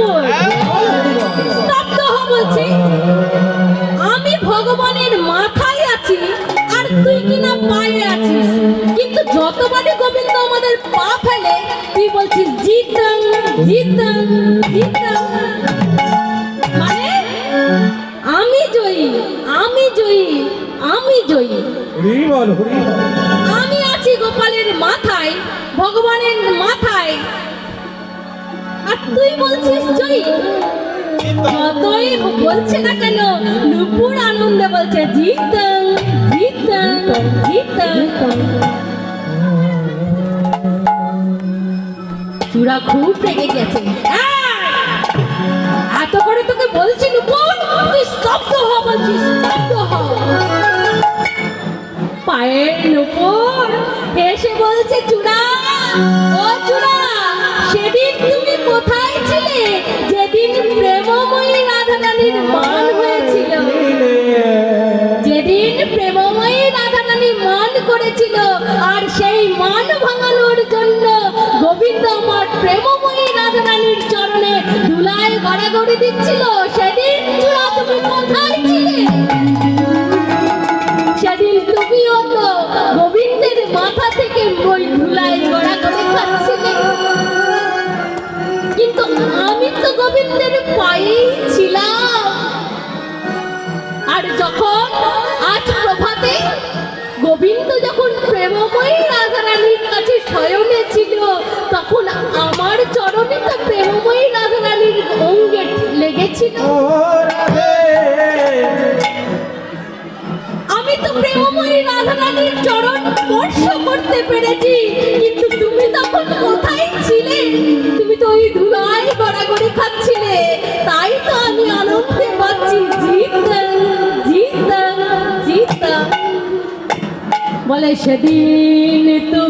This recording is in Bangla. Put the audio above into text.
নুপুর স্তব্ধ হ বলছি। আমি ভগবানের মাথায় আছি আর তুই কিনা পায়ে আছিস, কিন্তু যতবারই গোবিন্দ আমাদের পা ফেলে তুই বলছিস জিতং জিতং জিতং, মানে আমি জয়ী আমি জয়ী আমি জয়ী। আমি আছি গোপালের মাথায়, ভগবানের মাথায়, আর তুই বলছিস জয়ী। যতই বলছে না কেন নুপুর আনন্দে বলছে জিতং জিতং জিতং। চূড়া খুব রেগে গেছে। এত করে তোকে বলছি নুপুর, তুই স্তব্ধ হ বলছি, স্তব্ধ হ। পায়ের নুপুর এসে বলছে চূড়া, ও চূড়া, সেদিন তুমি কোথায় ছিলে যেদিন প্রেমময়ী রাধারানীর মান হয়েছিল? যেদিন প্রেমময়ী রাধারানী মান করেছিল আর সেই মান ভাঙানোর জন্য গোবিন্দ আমার প্রেমময়ী রাধারানীর চরণে ধুলায় গড়াগড়ি দিচ্ছিল, সেদিন চূড়া তুমি কোথায় ছিলে? সেদিন তুমিও তো গোবিন্দের মাথা থেকে ওই ধুলায় গড়াগড়ি খাচ্ছিলে, কিন্তু আমি তো গোবিন্দের পায়েই ছিলাম। আর যখন আজ প্রভাতে গোবিন্দ যখন প্রেমময়ী রাধারানীর কাছে শয়নে ছিল, তখন আমার চরণে তো প্রেমময়ী রাধারানীর অঙ্গে লেগেছিল। আমি তো প্রেমময়ী রাধারানীর চরণ স্পর্শ করতে পেরেছি, কিন্তু তুমি তখন কোথায় ছিলে? তুমি তো ওই ধুলায় গড়াগড়ি খাচ্ছিলে, তাই তো আমি আনন্দে পাচ্ছি জিতং জিতং জিতং। বলে সেদিন তো